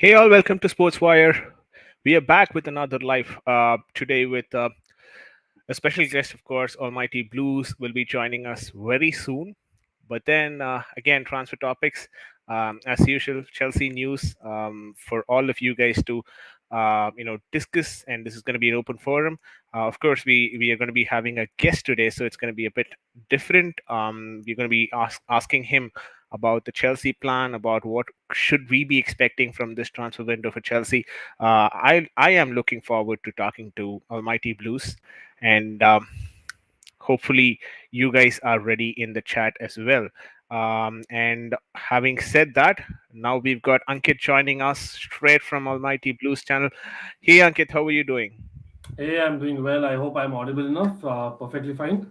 Hey all, welcome to Sports Wire. We are back with another live today with a special guest, of course. Almighty Blues will be joining us very soon. But then again, transfer topics as usual, Chelsea news for all of you guys to discuss, and this is going to be an open forum. Of course, we are going to be having a guest today, so it's going to be a bit different. We're going to be asking him about the Chelsea plan, about what should we be expecting from this transfer window for Chelsea. I am looking forward to talking to Almighty Blues, and hopefully you guys are ready in the chat as well. And having said that, now we've got Ankit joining us straight from Almighty Blues channel. Hey Ankit, how are you doing? Hey, I'm doing well. I hope I'm audible enough. Perfectly fine.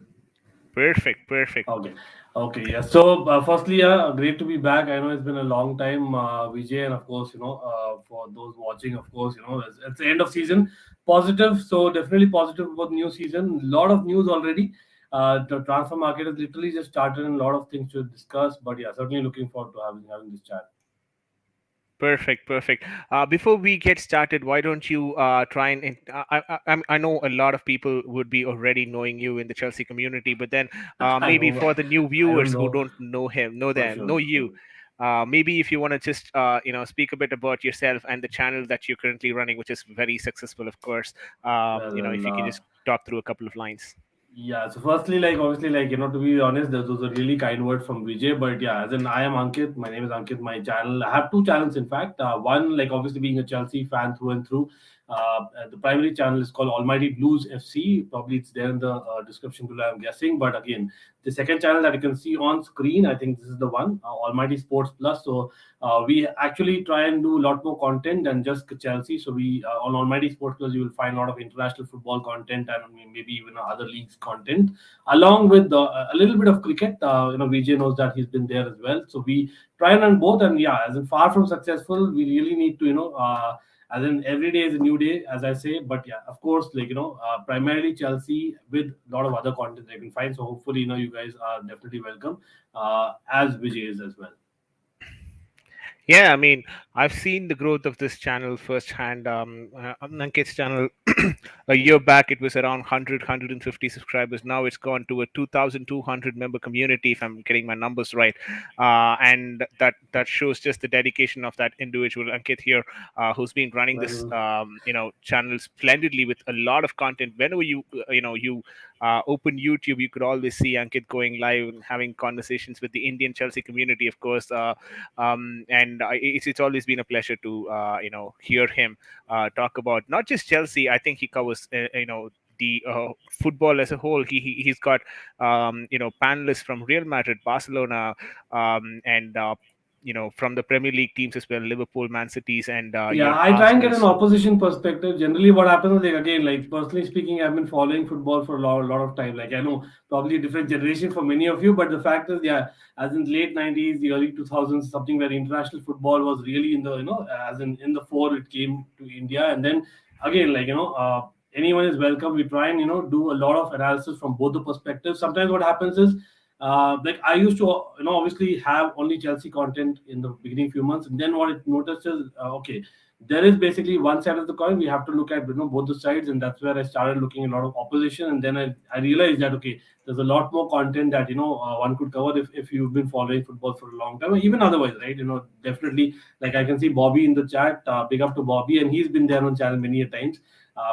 Perfect, perfect. Okay. Okay. Yeah. So, firstly, great to be back. I know it's been a long time, Vijay, and of course, for those watching, of course, it's the end of season. Positive. So definitely positive about new season. Lot of news already. The transfer market has literally just started, and a lot of things to discuss. But yeah, certainly looking forward to having this chat. Perfect, perfect. Before we get started, why don't you try and I know a lot of people would be already knowing you in the Chelsea community, but then I maybe know. for the new I don't viewers who know don't know him, know for them, sure. know you, maybe if you want to just speak a bit about yourself and the channel that you're currently running, which is very successful, of course. If Well, you can just talk through a couple of lines. yeah, so firstly, like obviously, like to be honest, those are really kind words from Vijay. But yeah, as in I am Ankit. My name is Ankit. My channel, I have two channels in fact. One, like obviously being a Chelsea fan through and through. The primary channel is called Almighty Blues FC. Probably it's there in the description below, I'm guessing. But again, the second channel that you can see on screen, I think this is the one, Almighty Sports Plus. So we actually try and do a lot more content than just Chelsea. So we on Almighty Sports Plus, you will find a lot of international football content and maybe even other leagues content, along with a little bit of cricket. Vijay knows that he's been there as well. So we try and run both, and yeah, as in far from successful, we really need to as in every day is a new day, as I say. But yeah, of course, primarily Chelsea with a lot of other content that you can find. So hopefully, you guys are definitely welcome, as Vijay is as well. Yeah, I mean, I've seen the growth of this channel firsthand. On Ankit's channel, a year back, it was around 100, subscribers. Now it's gone to a 2,200 member community, if I'm getting my numbers right. And that shows just the dedication of that individual, Ankit here, who's been running this, Well, channel splendidly with a lot of content. Whenever you open YouTube, you could always see Ankit going live and having conversations with the Indian Chelsea community, of course. And it's always been a pleasure to hear him talk about not just Chelsea. I think he covers the football as a whole. He's got panelists from Real Madrid, Barcelona, and from the Premier League teams as well, Liverpool, Man Cities, and yeah, your I try and get Arsenal. an So opposition perspective. Generally, what happens is, like, again, like personally speaking, I've been following football for a lot of time. Like I know probably a different generation for many of you, but the fact is, yeah, as in late '90s, the early 2000s, something where international football was really in the as in the fore. It came to India, and then again, anyone is welcome. We try and do a lot of analysis from both the perspectives. Sometimes what happens is, like I used to obviously have only Chelsea content in the beginning few months, and then what it noticed is, okay, there is basically one side of the coin. We have to look at both the sides, and that's where I started looking at a lot of opposition, and then I realized that, okay, there's a lot more content that one could cover if you've been following football for a long time, or even otherwise, right? Definitely, like I can see Bobby in the chat. Big up to Bobby, and he's been there on channel many a times.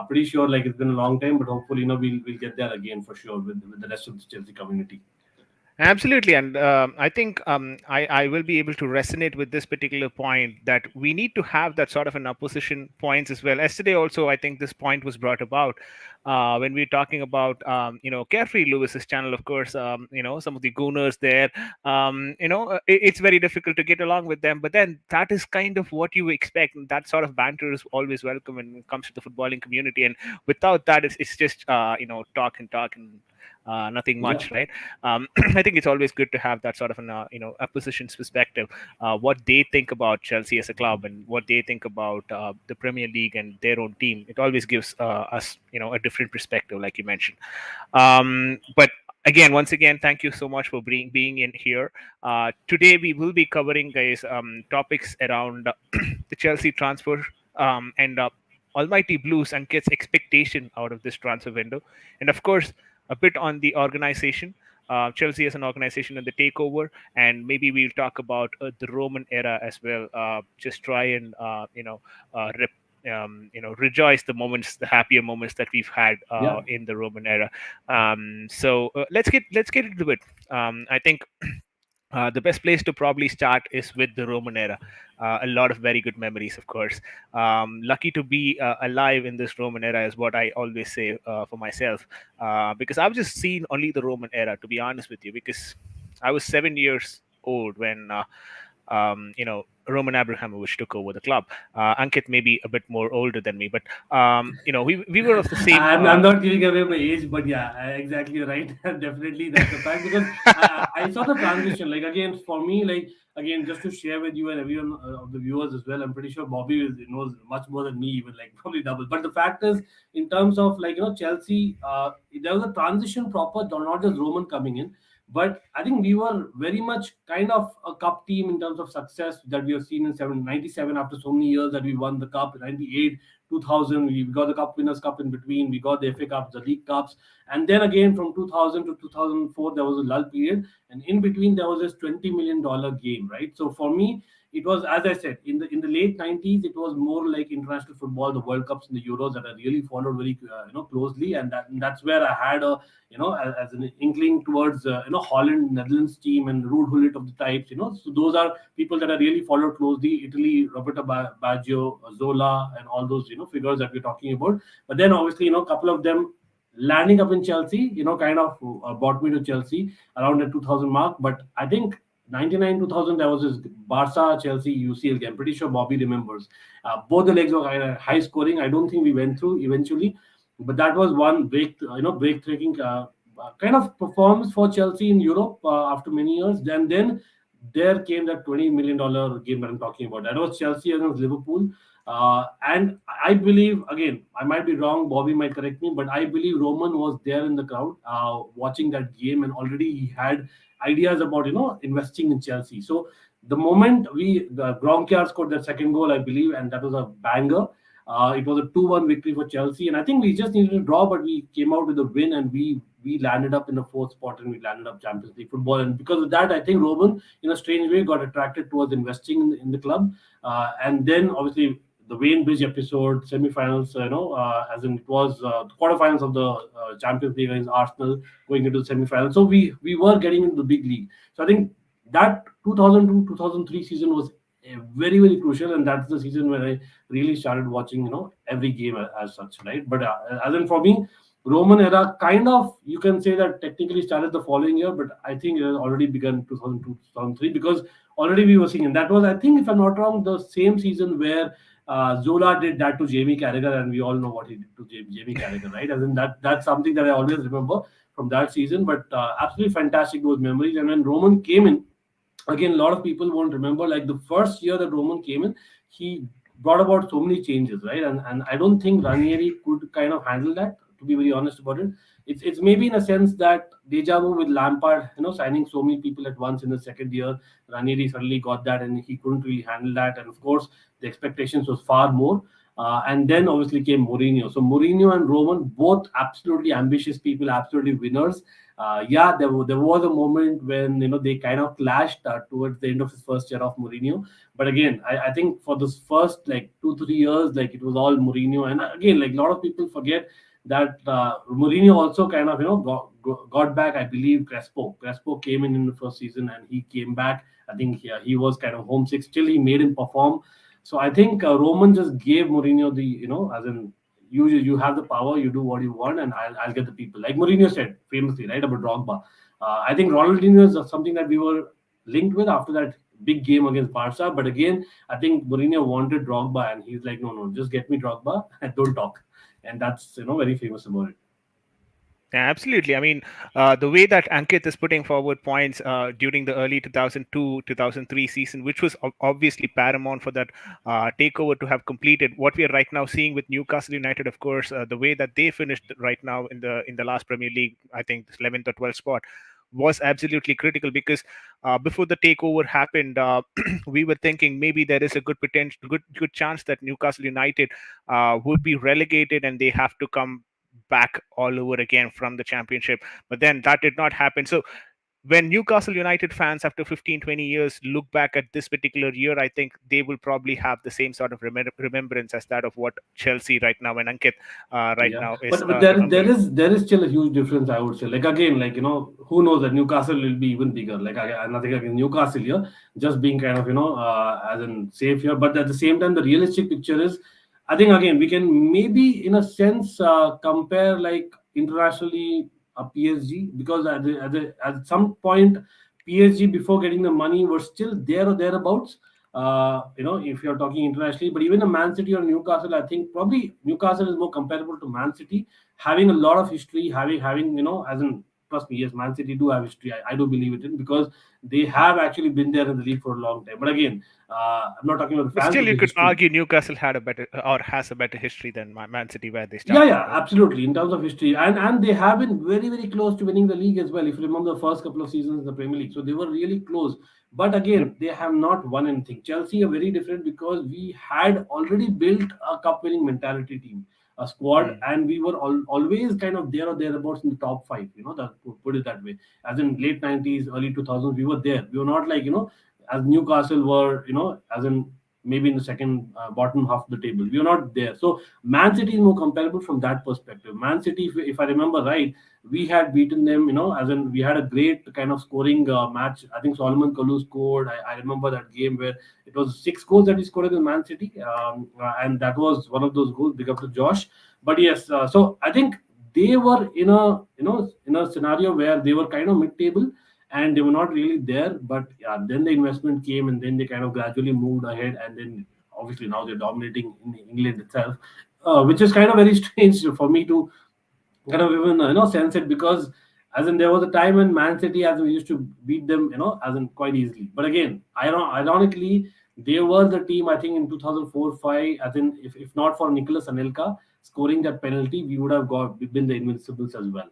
Pretty sure like it's been a long time, but hopefully we'll get there again for sure with the rest of the Chelsea community. absolutely, and I think I will be able to resonate with this particular point that we need to have that sort of an opposition points as well. Yesterday, also, I think this point was brought about when we were talking about Carefree Lewis's channel. Of course, some of the gooners there. It's very difficult to get along with them, but then that is kind of what you expect. That sort of banter is always welcome when it comes to the footballing community, and without that, it's just talk and talk and nothing Yeah. much, right? I think it's always good to have that sort of an opposition's perspective, what they think about Chelsea as a club and what they think about the Premier League and their own team. It always gives us a different perspective, like you mentioned. But again, once again, thank you so much for being in here. Today we will be covering, guys, topics around the Chelsea transfer, and Almighty Blues and Kit's expectation out of this transfer window, and of course a bit on the organization. Chelsea as an organization and the takeover, and maybe we'll talk about the Roman era as well. Just try and rejoice the moments, the happier moments that we've had Yeah. in the Roman era. So let's get into it. I think the best place to probably start is with the Roman era. A lot of very good memories, of course. Lucky to be alive in this Roman era is what I always say for myself, because I've just seen only the Roman era, to be honest with you, because I was 7 years old when Roman Abramovich took over the club. Ankit may be a bit more older than me, but we were of the same. I'm not giving away my age, but yeah, exactly right. Definitely, that's a fact because I saw the transition. Like again, for me, like again, just to share with you and everyone of the viewers as well. I'm pretty sure Bobby knows much more than me, even like probably double. But the fact is, in terms of like Chelsea, there was a transition proper, not just Roman coming in. But I think we were very much kind of a cup team in terms of success that we have seen in 97 after so many years that we won the cup, 98, 2000, we got the Cup Winners' Cup in between, we got the FA Cups, the League Cups, and then again from 2000 to 2004, there was a lull period, and in between, there was this $20 million game, right? So for me, it was, as I said, in the late 90s, it was more like international football, the World Cups and the Euros that I really followed very closely, and that's where I had a as an inkling towards Holland, Netherlands team, and Ruud Gullit of the types. So those are people that I really followed closely. Italy, Roberto Baggio, Zola, and all those figures that we're talking about. But then obviously a couple of them landing up in Chelsea, kind of brought me to Chelsea around the 2000 mark. But I think 99 2000 there was this Barca Chelsea UCL game. Pretty sure Bobby remembers. Both the legs were kind of high scoring. I don't think we went through eventually, but that was one breathtaking kind of performance for Chelsea in Europe after many years. Then there came that $20 million game that I'm talking about. That was Chelsea against Liverpool. And I believe, again, I might be wrong, Bobby might correct me, but I believe Roman was there in the crowd watching that game, and already he had ideas about, investing in Chelsea. So the moment the Gronkiar scored that second goal, I believe, and that was a banger. It was a 2-1 victory for Chelsea, and I think we just needed to draw, but we came out with a win, and we landed up in the fourth spot, and we landed up Champions League football. And because of that, I think Roman, in a strange way, got attracted towards investing in the club. And then obviously the Wayne Bridge episode, semi-finals, as in it was the quarterfinals of the Champions League against Arsenal, going into the semi-finals. So we were getting into the big league. So I think that 2002-2003 season was very very crucial, and that's the season when I really started watching every game as such, right? But as in for me, Roman era kind of, you can say that technically started the following year, but I think it has already begun 2002 2003 because already we were seeing, and that was, I think, if I'm not wrong, the same season where Zola did that to Jamie Carragher, and we all know what he did to Jamie Carragher, right? As in that's something that I always remember from that season. But absolutely fantastic those memories. And when Roman came in, again, a lot of people won't remember, like the first year that Roman came in, he brought about so many changes, right? And I don't think Ranieri could kind of handle that, to be very honest about it. It's maybe in a sense that deja vu with Lampard, signing so many people at once in the second year. Ranieri suddenly got that, and he couldn't really handle that. And of course, the expectations was far more. And then obviously came Mourinho. So Mourinho and Roman, both absolutely ambitious people, absolutely winners. Yeah, there was a moment when they kind of clashed towards the end of his first year of Mourinho. But again, I think for this first like 2 3 years, like it was all Mourinho. And again, like a lot of people forget that Mourinho also kind of got back. I believe Crespo. Crespo came in the first season, and he came back. I think he was kind of homesick. Still, he made him perform. So I think Roman just gave Mourinho the as in you have the power, you do what you want, and I'll get the people. Like Mourinho said famously, right, about Drogba. I think Ronaldinho is something that we were linked with after that big game against Barca. But again, I think Mourinho wanted Drogba, and he's like, no, just get me Drogba and don't talk. And that's very famous about it. Yeah, absolutely. I mean, the way that Ankit is putting forward points during the early 2002 2003 season, which was obviously paramount for that takeover to have completed. What we are right now seeing with Newcastle United, of course, the way that they finished right now in the last Premier League, I think 11th or 12th spot, was absolutely critical because before the takeover happened, we were thinking maybe there is a good potential, good chance that Newcastle United would be relegated and they have to come back all over again from the championship. But then that did not happen. So when Newcastle United fans after 15, 20 years look back at this particular year, I think they will probably have the same sort of remembrance as that of what Chelsea right now and Ankit right Yeah, now is but there remembering. is there is still a huge difference, I would say. Like again, like who knows that Newcastle will be even bigger. Like nothing against Newcastle here, just being kind of as in safe here. But at the same time, the realistic picture is, I think again we can maybe in a sense compare like internationally a PSG, because at some point PSG before getting the money were still there or thereabouts. If you're talking internationally, but even a Man City or Newcastle, I think probably Newcastle is more comparable to Man City, having a lot of history, having as in trust me, yes, Man City do have history. I do believe it in, because they have actually been there in the league for a long time. But again, I'm not talking about the But fans, still, but you the could history. argue Newcastle had a better or has a better history than Man City where they Yeah, started, yeah, right? absolutely. In terms of history, and they have been very, very close to winning the league as well. If you remember the first couple of seasons in the Premier League, so they were really close. But Yep. again, they have not won anything. Chelsea are very different, because we had already built a cup-winning mentality team, a squad, Mm. and we were always kind of there or thereabouts in the top five. That put it that way. As in late '90s, early 2000s, we were there. We were not like as Newcastle were, as in maybe in the second bottom half of the table. We were not there. So Man City is more comparable from that perspective. Man City, if I remember right, we had beaten them, as in we had a great kind of scoring match. I think Solomon Kalou scored. I remember that game where it was 6 goals that he scored in Man City, and that was one of those goals. Big up to Josh. But yes, so I think they were in a scenario where they were kind of mid-table and they were not really there. But yeah, then the investment came, and then they kind of gradually moved ahead, and then obviously now they're dominating in England itself, which is kind of very strange for me to kind of even sense it, because as in there was a time when Man City as we used to beat them as in quite easily. But again, ironically, they were the team, I think, in 2004-5. I think if not for Nicholas Anelka scoring that penalty, we would have got been the invincibles as well.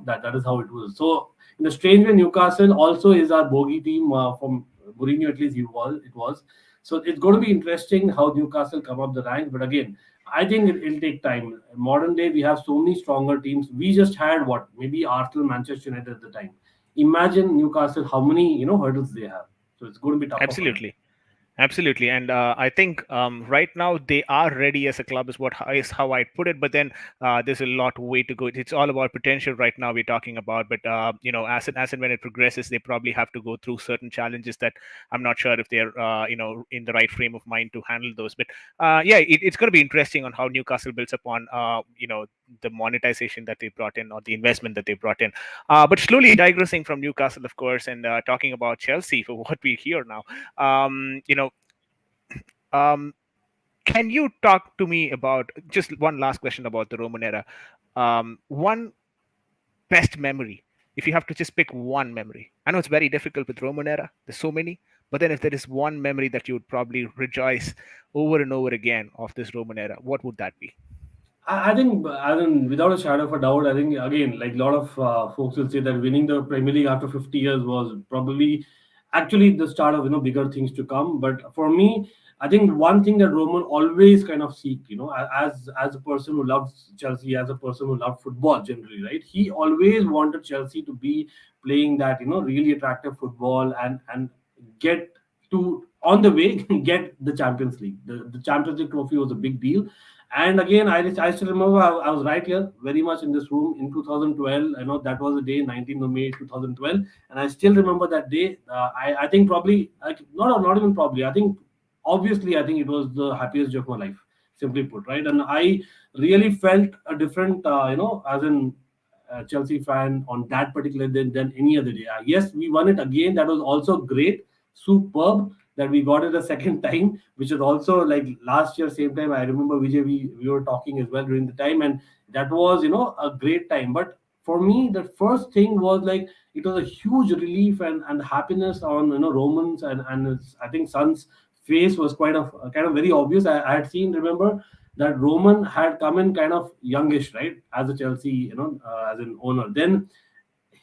That is how it was. So in a strange way, Newcastle also is our bogey team from Mourinho, at least it was. So it's going to be interesting how Newcastle come up the ranks. But again, I think it'll take time. Modern day, we have so many stronger teams. We just had what, maybe Arsenal, Manchester United at the time. Imagine Newcastle, how many hurdles they have. So it's going to be tougher for them. Absolutely. Absolutely, and I think right now they are ready as a club is how I put it. But then there's a lot way to go. It's all about potential right now we're talking about. But as and when it progresses, they probably have to go through certain challenges that I'm not sure if they're in the right frame of mind to handle those. But yeah, it's going to be interesting on how Newcastle builds upon the monetization that they brought in or the investment that they brought in. But slowly digressing from Newcastle, of course, and talking about Chelsea for what we hear now. Um, you know um, can you talk to me about just one last question about the Roman era? One best memory, if you have to just pick one memory. I know it's very difficult with Roman era. There's so many, but then if there is one memory that you would probably rejoice over and over again of this Roman era, what would that be? I think, I mean, without a shadow of a doubt, I think again, like a lot of folks will say that winning the Premier League after 50 years was probably actually the start of bigger things to come. But for me, I think one thing that Roman always kind of seek, as a person who loves Chelsea, as a person who loved football generally, right? He always wanted Chelsea to be playing that really attractive football, and get to on the way get the Champions League. The Champions League trophy was a big deal. And again, I still remember I was right here, very much in this room in 2012. I know that was the day, 19th of May 2012, and I still remember that day. I think probably, like, not even probably. I think obviously, I think it was the happiest day of my life, simply put, right? And I really felt a different, as in Chelsea fan on that particular day than any other day. Yes, we won it again. That was also great, superb that we got it a second time, which is also like last year, same time. I remember Vijay, we were talking as well during the time, and that was a great time. But for me, the first thing was like it was a huge relief and happiness on Roman's and his, I think, son's face was quite of kind of very obvious. I had seen, remember that Roman had come in kind of youngish, right, as a Chelsea, as an owner. Then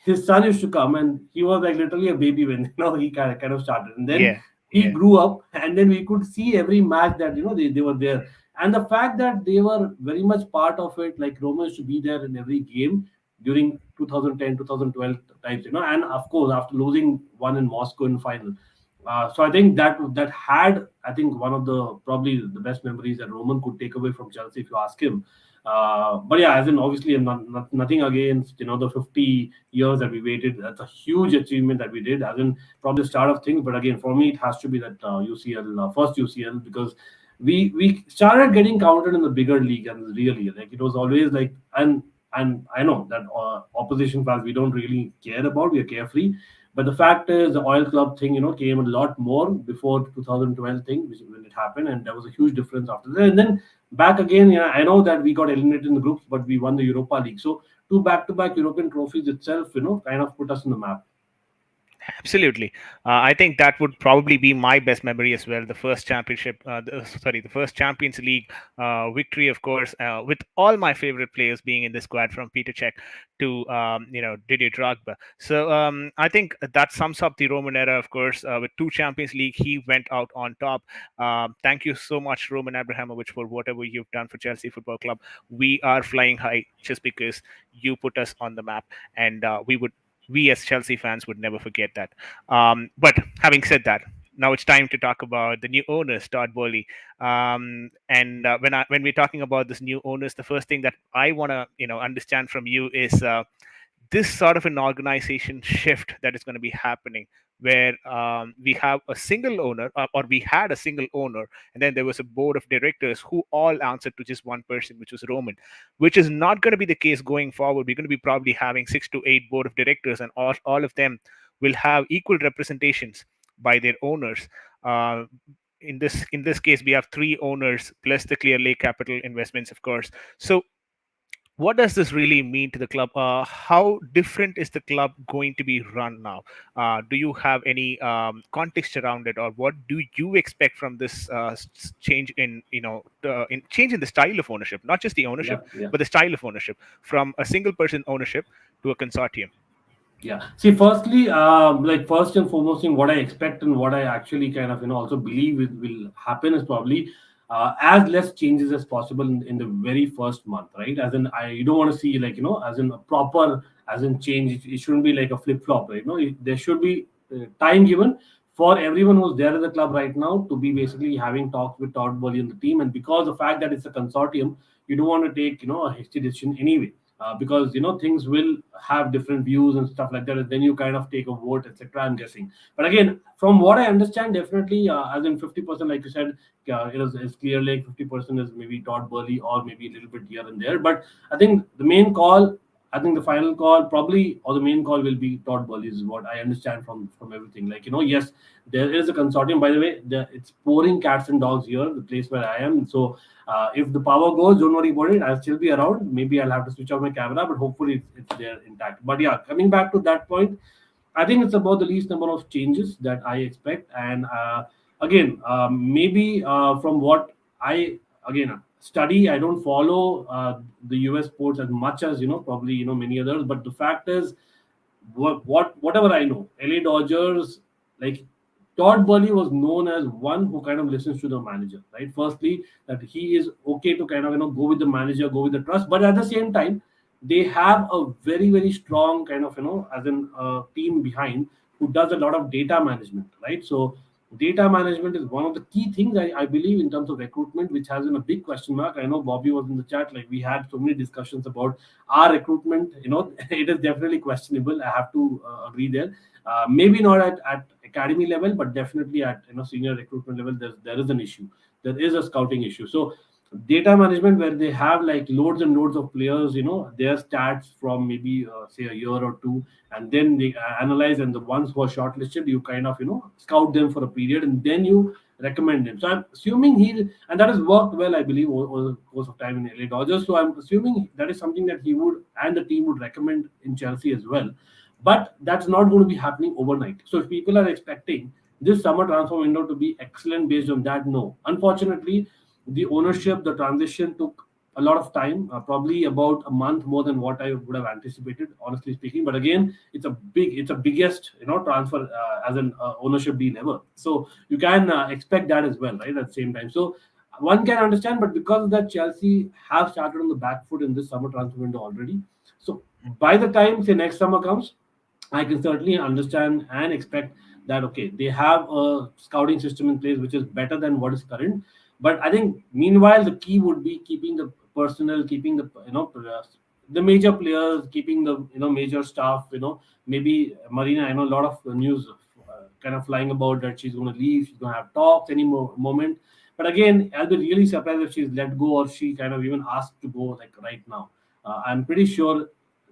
his son used to come, and he was like literally a baby when he kind of started, and then Yeah, he yeah, grew up, and then we could see every match that they were there. And the fact that they were very much part of it, like Roma used to be there in every game during 2010 2012 times, and of course after losing one in Moscow in final. So I think that had, I think, one of the probably the best memories that Roman could take away from Chelsea if you ask him. But yeah, as in obviously, I'm nothing against the 50 years that we waited. That's a huge achievement that we did, as in probably the start of things. But again, for me, it has to be that UCL, first UCL, because we started getting counted in the bigger league, and really, like, it was always like, and I know that opposition fans, we don't really care about, we are carefree. But the fact is, the oil club thing, came a lot more before 2012 thing, which when it happened, and there was a huge difference after that. And then back again, I know that we got eliminated in the groups, but we won the Europa League. So two back-to-back European trophies itself, kind of put us in the map. absolutely. I think that would probably be my best memory as well. The first championship, the first Champions League victory, of course, with all my favorite players being in the squad, from Peter Cech to Didier Drogba. So I think that sums up the Roman era. Of course, with two Champions League, he went out on top. Thank you so much, Roman Abrahamovich, for whatever you've done for Chelsea Football Club. We are flying high just because you put us on the map, and we as Chelsea fans would never forget that. But having said that, now it's time to talk about the new owners, Todd Bowley. And when we're talking about this new owners, the first thing that I want to understand from you is this sort of an organization shift that is going to be happening, where we have a single owner, or we had a single owner, and then there was a board of directors who all answered to just one person, which was Roman, which is not going to be the case going forward. We're going to be probably having 6 to 8 board of directors, and all of them will have equal representations by their owners. In this case, we have 3 owners plus the Clear Lake Capital Investments, of course. So what does this really mean to the club? How different is the club going to be run now? Do you have any context around it, or what do you expect from this change in in change in the style of ownership, not just the Yeah, ownership, yeah. but the style of ownership from a single person ownership to a consortium? Yeah. See, firstly, like first and foremost thing, what I expect and what I actually kind of also believe will happen is probably as less changes as possible in the very first month, right? As in, you don't want to see, like, as in a proper, as in change. It shouldn't be like a flip flop, right? There should be time given for everyone who's there in the club right now to be basically having talks with Todd Bowley and the team. And because the fact that it's a consortium, you don't want to take a hasty decision anyway, because things will have different views and stuff like that, and then you kind of take a vote, etc., I'm guessing. But again, from what I understand, definitely, as in 50%, like you said, is Clear Lake, 50% is maybe Todd Burley, or maybe a little bit here and there. But I think the main call, I think the final call probably, or the main call, will be Todd Burley, is what I understand from everything. Like, yes, there is a consortium. By the way, it's pouring cats and dogs here, the place where I am. So if the power goes, don't worry about it. I'll still be around. Maybe I'll have to switch off my camera, but hopefully it's there intact. But yeah, coming back to that point, I think it's about the least number of changes that I expect. And again, maybe from what I again study, I don't follow the US sports as much as probably many others. But the fact is, whatever I know, LA Dodgers, like, Todd Burley was known as one who kind of listens to the manager, right? Firstly, that he is okay to kind of go with the manager, go with the trust, but at the same time, they have a very very strong kind of as in team behind, who does a lot of data management, right? So data management is one of the key things, I believe, in terms of recruitment, which has been a big question mark. I know Bobby was in the chat, like, we had so many discussions about our recruitment. It is definitely questionable, I have to agree there. Maybe not at academy level, but definitely at senior recruitment level, there is an issue, there is a scouting issue. So data management, where they have like loads and loads of players, their stats from maybe say a year or two, and then they analyze, and the ones who are shortlisted, you kind of scout them for a period, and then you recommend him. So I'm assuming and that has worked well, I believe, over the course of time in LA Dodgers. So I'm assuming that is something that he would and the team would recommend in Chelsea as well. But that's not going to be happening overnight. So if people are expecting this summer transfer window to be excellent based on that, no. Unfortunately, the ownership, the transition took a lot of time, probably about a month more than what I would have anticipated, honestly speaking. But again, it's a biggest transfer as an ownership deal ever. So you can expect that as well, right? At the same time, so one can understand, but because of that, Chelsea have started on the back foot in this summer transfer window already. So by the time say next summer comes, I can certainly understand and expect that okay, they have a scouting system in place which is better than what is current. But I think meanwhile the key would be keeping the personnel, keeping the the major players, keeping the major staff. Maybe Marina. I know a lot of news kind of flying about that she's going to leave, she's going to have talks any moment. But again, I'll be really surprised if she's let go or she kind of even asked to go like right now. I'm pretty sure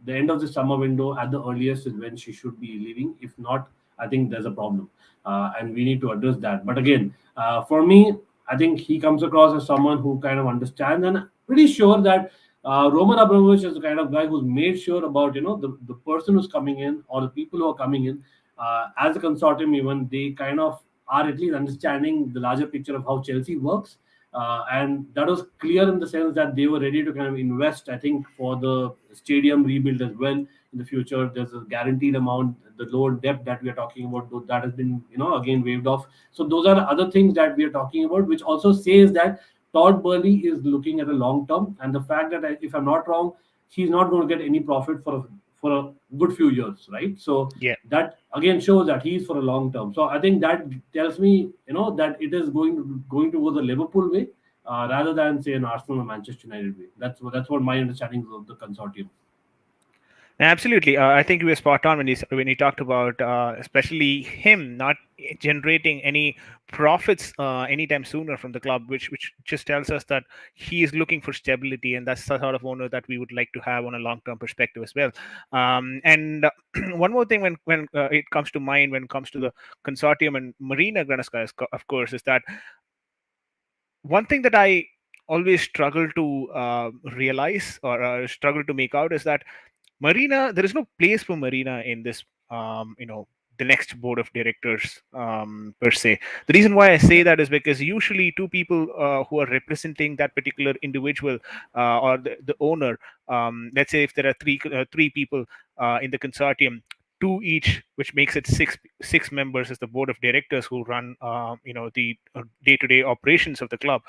the end of the summer window at the earliest is when she should be leaving. If not, I think there's a problem, and we need to address that. But again, for me, I think he comes across as someone who kind of understands, and I'm pretty sure that Roman Abramovich is the kind of guy who's made sure about the person who's coming in or the people who are coming in as a consortium. Even they kind of are at least understanding the larger picture of how Chelsea works, and that was clear in the sense that they were ready to kind of invest, I think, for the stadium rebuild as well in the future. There's a guaranteed amount, the loan debt that we are talking about, that has been, again waived off. So those are other things that we are talking about, which also says that Todd Burley is looking at a long term, and the fact that if I'm not wrong, he's not going to get any profit for a good few years, right? So Yeah. that again shows that he's for a long term. So I think that tells me, that it is going to go the Liverpool way, rather than say an Arsenal or Manchester United way. That's what my understanding is of the consortium. Absolutely. I think you were spot on when you talked about especially him not generating any profits anytime sooner from the club, which just tells us that he is looking for stability, and that's the sort of owner that we would like to have on a long term perspective as well. And one more thing when it comes to mind when it comes to the consortium and Marina Granovskaya, of course, is that one thing that I always struggle to realize or struggle to make out is that Marina, there is no place for Marina in this, the next board of directors per se. The reason why I say that is because usually two people who are representing that particular individual or the owner, let's say if there are three people in the consortium, two each, which makes it six members as the board of directors who run, the day-to-day operations of the club.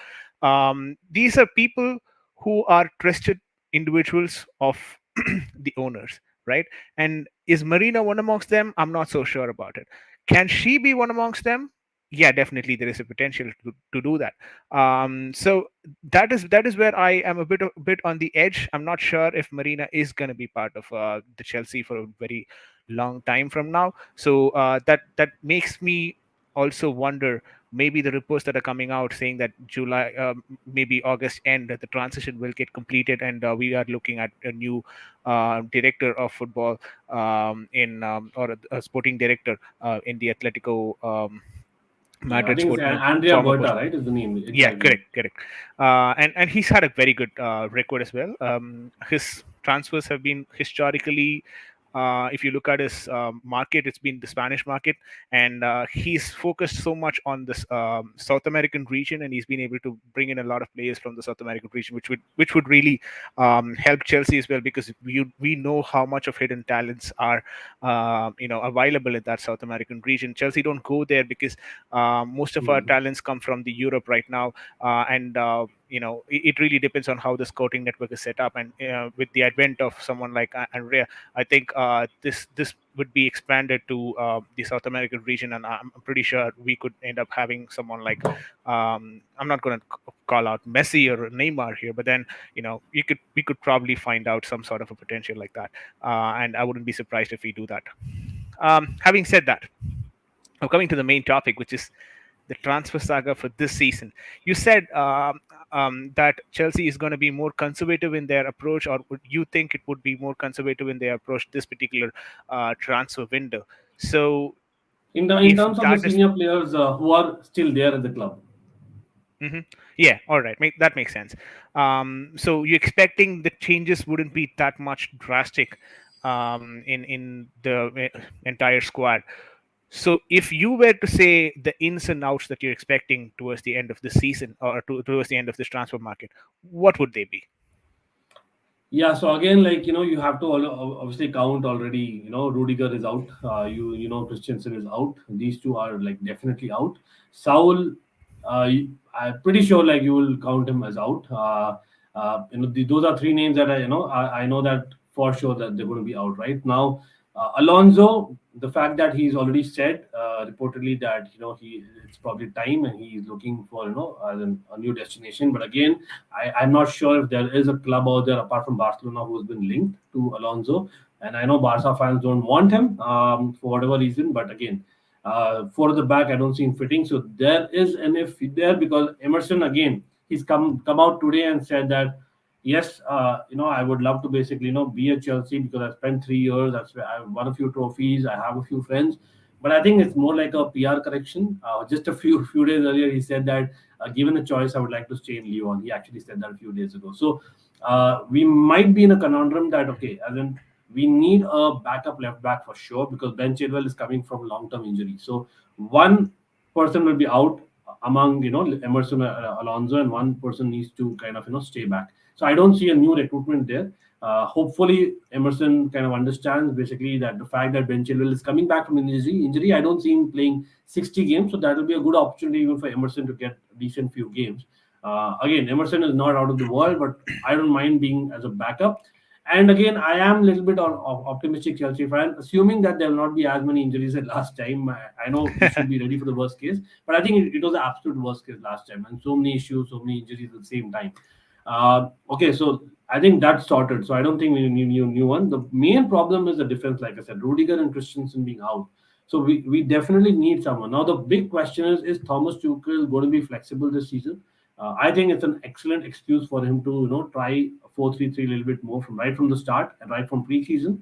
These are people who are trusted individuals of the owners, right? And is Marina one amongst them? I'm not so sure about it. Can she be one amongst them? Yeah, definitely there is a potential to do that. So that is where I am a bit on the edge. I'm not sure if Marina is going to be part of the Chelsea for a very long time from now. So that makes me also wonder, maybe the reports that are coming out saying that July, maybe August end, that the transition will get completed, and we are looking at a new director of football in or a sporting director in the Atletico Yeah, I Madrid think it's Andrea former Berta, post. right? Is the name Yeah, exactly? correct. And he's had a very good record as well. His transfers have been historically, if you look at his market, it's been the Spanish market, and he's focused so much on this South American region, and he's been able to bring in a lot of players from the South American region, which would really help Chelsea as well, because we know how much of hidden talents are available in that South American region. Chelsea don't go there because most of our Hmm. talents come from the Europe right now, and it really depends on how the scouting network is set up. And with the advent of someone like Andrea, I think this would be expanded to the South American region, and I'm pretty sure we could end up having someone like, I'm not going to call out Messi or Neymar here, but then we could probably find out some sort of a potential like that, and I wouldn't be surprised if we do that. Having said that, now coming to the main topic, which is the transfer saga for this season. You said that Chelsea is going to be more conservative in their approach, or would you think it would be more conservative in their approach this particular transfer window? So in If terms of the that is senior players who are still there at the club. hmm Yeah, all right. That makes sense. So you're expecting the changes wouldn't be that much drastic in the entire squad. So if you were to say the ins and outs that you're expecting towards the end of the season or towards the end of this transfer market, what would they be? Yeah, so again, like you have to obviously count already. Rudiger is out. Christensen is out. These two are like definitely out. Saul, I'm pretty sure like you will count him as out. Those are three names that I know that for sure that they're going to be out right now. Alonso, the fact that he's already said reportedly that he it's probably time and he's looking for a new destination. But again, I'm not sure if there is a club out there apart from Barcelona who's been linked to Alonso. And I know Barca fans don't want him for whatever reason. But again, for the back, I don't see him fitting. So there is an if there because Emerson again, he's come out today and said that yes, I would love to basically be at Chelsea because I spent 3 years. I've won a few trophies. I have a few friends. But I think it's more like a PR correction. Just a few days earlier, he said that given a choice, I would like to stay in Lyon. He actually said that a few days ago. So we might be in a conundrum that okay, as in we need a backup left back for sure because Ben Chilwell is coming from long term injury. So one person will be out among Emerson Alonso, and one person needs to kind of stay back. So I don't see a new recruitment there. Hopefully Emerson kind of understands basically that the fact that Ben Chilwell is coming back from injury, I don't see him playing 60 games, so that will be a good opportunity even for Emerson to get a decent few games. Again, Emerson is not out of the world, but I don't mind being as a backup. And again, I am a little bit optimistic Chelsea fan, assuming that there will not be as many injuries as last time. I know we should be ready for the worst case, but I think it was the absolute worst case last time, and so many issues, so many injuries at the same time. Okay, so I think that's sorted. So I don't think we need new one. The main problem is the defense, like I said, Rudiger and Christensen being out. So we definitely need someone. Now the big question is Thomas Tuchel going to be flexible this season? I think it's an excellent excuse for him to try 4-3-3 a little bit more from right from the start and right from preseason,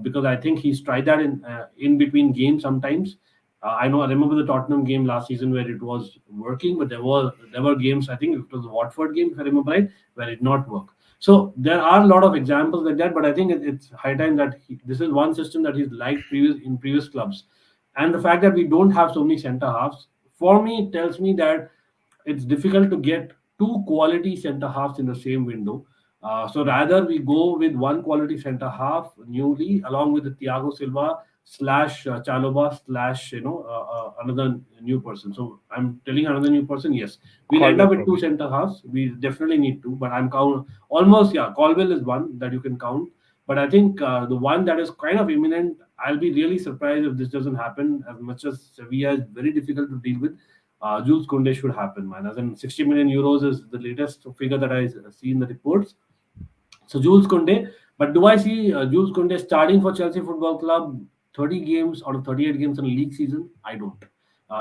because I think he's tried that in between games sometimes. I remember the Tottenham game last season where it was working, but there were games. I think it was the Watford game, if I remember right, where it not work. So there are a lot of examples like that, but I think it's high time that this is one system that he's liked in previous clubs, and the fact that we don't have so many centre halves for me tells me that it's difficult to get two quality centre halves in the same window. So rather we go with one quality centre half newly, along with the Thiago Silva slash Chaloba slash another new person. So I'm telling another new person. Yes, we'll end Colwell up with two probably. centre halves. We definitely need two, but I'm count almost yeah. Colwell is one that you can count, but I think the one that is kind of imminent. I'll be really surprised if this doesn't happen. As much as Sevilla is very difficult to deal with, Jules Koundé should happen, man. As in 60 million euros is the latest figure that I see in the reports. So Jules Koundé, but do I see Jules Koundé starting for Chelsea Football Club 30 games out of 38 games in a league season? I don't.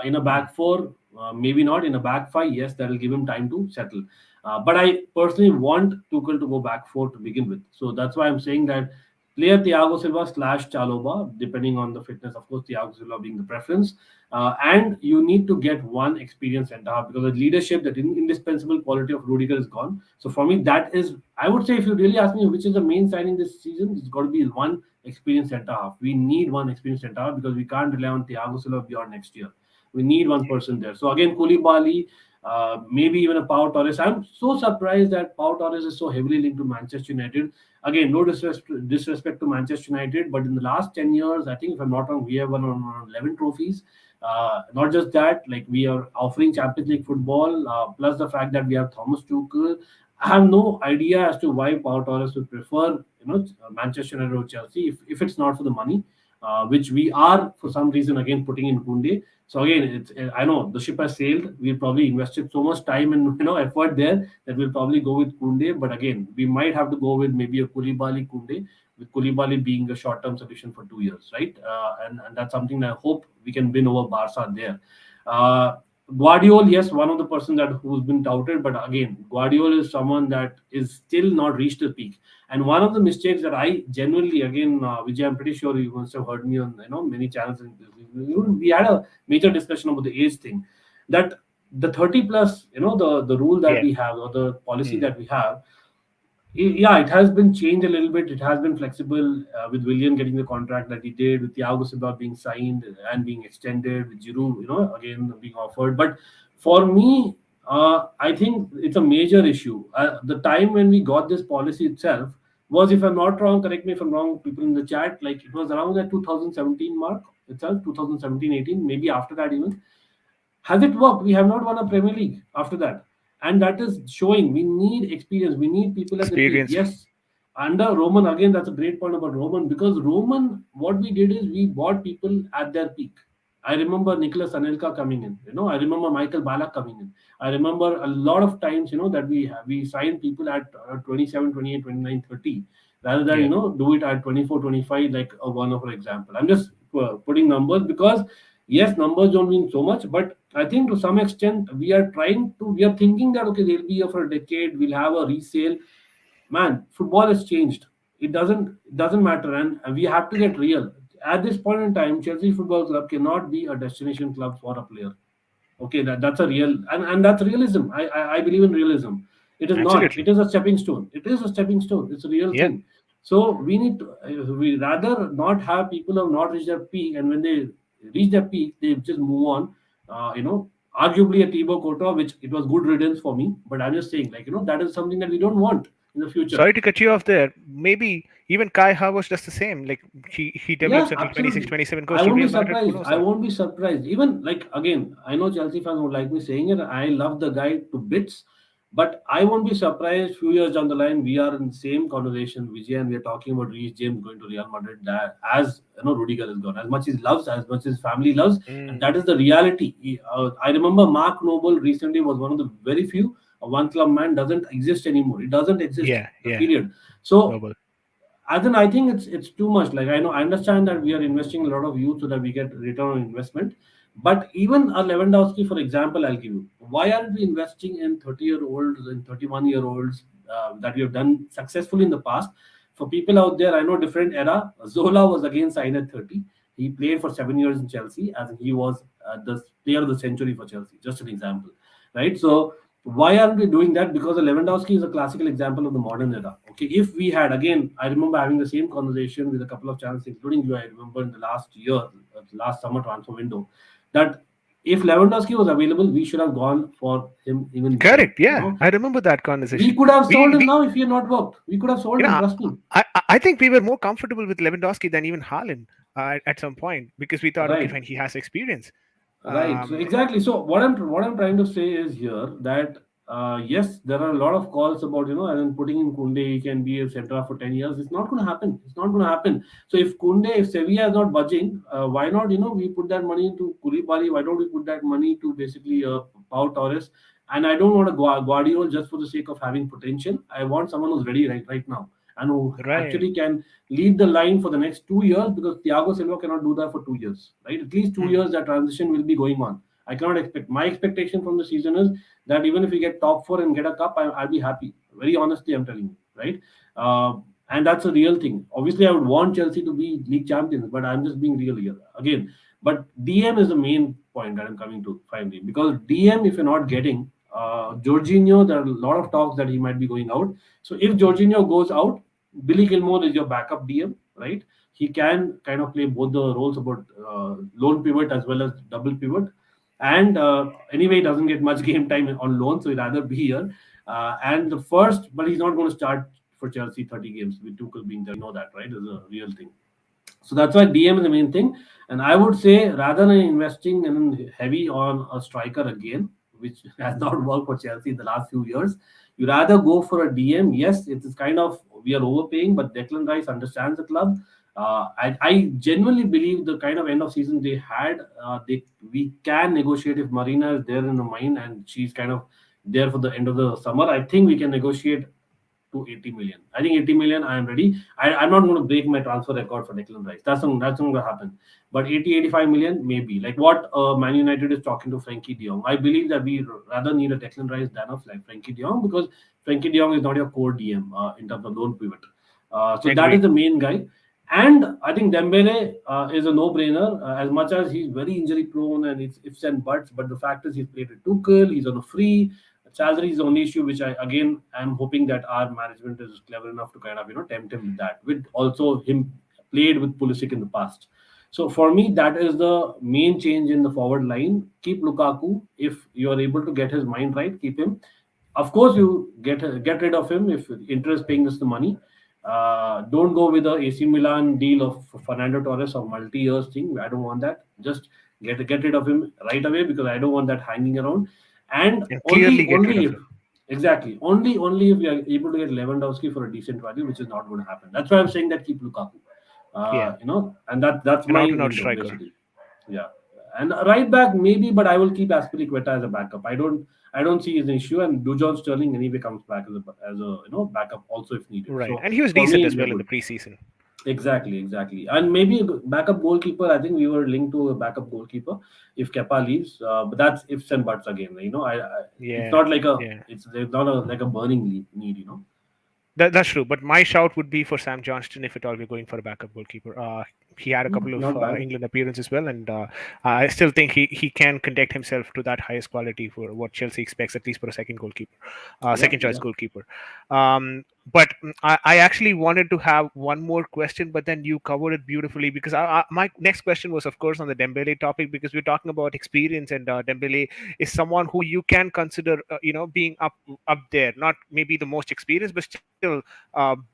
In a Mhm. back four, maybe not. In a back five, yes, that will give him time to settle. But I personally want Tuchel to go back four to begin with. So that's why I'm saying that player Thiago Silva slash Chaloba, depending on the fitness, of course, Thiago Silva being the preference. And you need to get one experienced centre half because the leadership, that indispensable quality of Rudiger is gone. So for me, that is, I would say, if you really ask me which is the main signing this season, it's got to be one experienced centre half. We need one experienced centre half because we can't rely on Thiago Silva beyond next year. We need one person there. So again, Koulibaly, maybe even a Pau Torres. I'm so surprised that Pau Torres is so heavily linked to Manchester United. Again, no disrespect to Manchester United, but in the last 10 years, I think if I'm not wrong, we have won around 11 trophies. Not just that, like we are offering Champions League football, plus the fact that we have Thomas Tuchel. I have no idea as to why Pau Torres would prefer, Manchester United or Chelsea if it's not for the money, which we are for some reason again putting in Kunde. So again, I know the ship has sailed. We probably invested so much time and effort there that we'll probably go with Kunde. But again, we might have to go with maybe a Koulibaly Kunde, with Koulibaly being a short-term solution for 2 years, right? And that's something that I hope we can win over Barca there. Uh, Guardiola, yes, one of the person that who's been touted, but again, Guardiola is someone that is still not reached the peak. And one of the mistakes that I genuinely, again, Vijay, I'm pretty sure you must have heard me on many channels. We had a major discussion about the age thing, that the 30 plus, the rule that Yeah. we have or the policy Mm. that we have, yeah, it has been changed a little bit. It has been flexible with William getting the contract that he did, with Thiago Silva being signed and being extended, with Giroud, again being offered. But for me, I think it's a major issue. The time when we got this policy itself was, if I'm not wrong, correct me if I'm wrong, people in the chat, like it was around the 2017 mark itself, 2017-18, maybe after that even. Has it worked? We have not won a Premier League after that. And that is showing we need experience. We need people at the peak. Experience. Yes, under Roman, again, that's a great point about Roman, because Roman, what we did is we bought people at their peak. I remember Nicholas Anelka coming in. I remember Michael Ballack coming in. I remember a lot of times, that we signed people at 27, 28, 29, 30, rather than, Yeah. do it at 24, 25, like one of our example. I'm just putting numbers because yes, numbers don't mean so much, but I think to some extent we are thinking that okay, they'll be here for a decade, we'll have a resale. Man, football has changed. It doesn't matter, and we have to get real. At this point in time, Chelsea Football Club cannot be a destination club for a player. Okay, that's a real, and that's realism. I believe in realism. It is not, Absolutely. it is a stepping stone. It is a stepping stone. It's a real Yeah. thing. So we need to, we rather not have people who have not reached their peak, and when they reach their peak they just move on. Arguably a Thibaut Courtois, which it was good riddance for me, but I'm just saying, like, that is something that we don't want in the future. Sorry to cut you off there. Maybe even Kai Havertz does the same. Like he develops Yeah, until 26, absolutely. 27, goes I to won't be Real Madrid. Who surprised. knows I that? won't be surprised. Even like again, I know Chelsea fans would like me saying it. I love the guy to bits, but I won't be surprised. Few years down the line, we are in the same conversation, Vijay, and we are talking about Reece James going to Real Madrid. That as Rudiger is gone. As much as he loves, as much as his family loves, and Mm. that is the reality. I remember Mark Noble recently was one of the very few. A one club man doesn't exist anymore. It doesn't exist. Yeah. The Yeah. period. So Noble. as in, I think it's too much. Like I understand that we are investing a lot of youth so that we get return on investment. But even a Lewandowski, for example, I'll give you. Why aren't we investing in 30-year-olds and 31-year-olds that we have done successfully in the past? For people out there, I know different era. Zola was again signed at 30. He played for 7 years in Chelsea, as in he was the player of the century for Chelsea. Just an example, right? So why aren't we doing that? Because Lewandowski is a classical example of the modern era. Okay, if we had, again, I remember having the same conversation with a couple of channels, including you. I remember in the last year, last summer transfer window, that if Lewandowski was available, we should have gone for him even then. Correct. Yeah. I remember that We conversation. could have sold him We now if he had not worked. We could have sold you him. know Trust me. I think we were more comfortable with Lewandowski than even Haaland at some point because we thought, okay, Right. fine, he has experience. Right. So Um, exactly. So what I'm trying to say is here that yes, there are a lot of calls about and then putting in Kunde, he can be a centre for 10 years. It's not going to happen. It's not going to happen. So if Sevilla is not budging, why not we put that money into Koulibaly? Why don't we put that money to basically Pau Torres? And I don't want a Guardiola just for the sake of having potential. I want someone who's ready right now and who right. actually can lead the line for the next 2 years, because Thiago Silva cannot do that for 2 years, right? At least two Hmm. years that transition will be going on. I cannot expect. My expectation from the season is that even if we get top four and get a cup, I'll be happy. Very honestly, I'm telling you, right? Uh, and that's a real thing. Obviously, I would want Chelsea to be league champions, but I'm just being real here again. But DM is the main point that I'm coming to finally, because DM, if you're not getting Jorginho, there are a lot of talks that he might be going out. So if Hmm. Jorginho goes out, Billy Gilmore is your backup DM, right? He can kind of play both the roles about lone pivot as well as double pivot. And anyway, he doesn't get much game time on loan, so he'd rather be here. And the first, but he's not going to start for Chelsea 30 games with Tuchel being there. We know that, right? Is a real thing. So that's why DM is the main thing. And I would say rather than investing in heavy on a striker again, which has not worked for Chelsea in the last few years, you rather go for a DM. Yes, it is kind of we are overpaying, but Declan Rice understands the club. I genuinely believe the kind of end of season they had, we can negotiate if Marina is there in the mind and she's kind of there for the end of the summer. I think we can negotiate to 80 million. I think 80 million, I am ready. I'm not going to break my transfer record for Declan Rice. That's not going to happen. But 80, 85 million, maybe. Like what Man United is talking to Frankie de Jong. I believe that we rather need a Declan Rice than a like Frankie de Jong, because Frankie de Jong is not your core DM in terms of lone pivot. So that is Agreed. the main guy. And I think Dembele is a no-brainer. As much as he's very injury-prone and it's ifs and buts, but the fact is he's played with Tuchel, he's on a free. Salary is the only issue, which I again am hoping that our management is clever enough to kind of tempt him with that. With also him played with Pulisic in the past. So for me, that is the main change in the forward line. Keep Lukaku if you are able to get his mind right. Keep him. Of course, you get rid of him if Inter is paying us the money. Don't go with the AC Milan deal of Fernando Torres or multi-years thing. I don't want that. Just get rid of him right away, because I don't want that hanging around. And And only clearly get rid only of if him. exactly only if we are able to get Lewandowski for a decent value, which is not going to happen. That's why I'm saying that keep Lukaku. Yeah. And that's An my out and out window striker. basically. Yeah, and right back maybe, but I will keep Aspilicueta as a backup. I don't see as an issue, and Dujon Sterling anyway comes back as a backup also if needed. Right. So And he was for decent me, as we are well in the good. preseason. Exactly, and maybe a backup goalkeeper. I think we were linked to a backup goalkeeper if Kepa leaves, but that's ifs and buts again. It's Yeah. not like a Yeah. it's there's not a like a burning need. That's true. But my shout would be for Sam Johnston if at all we're going for a backup goalkeeper. He had a couple of Not bad. England appearances as well, and I still think he can conduct himself to that highest quality for what Chelsea expects, at least for a second goalkeeper, Yeah, second choice yeah. goalkeeper. But I actually wanted to have one more question, but then you covered it beautifully because my next question was, of course, on the Dembele topic because we're talking about experience, and Dembele is someone who you can consider, being up there, not maybe the most experienced, but still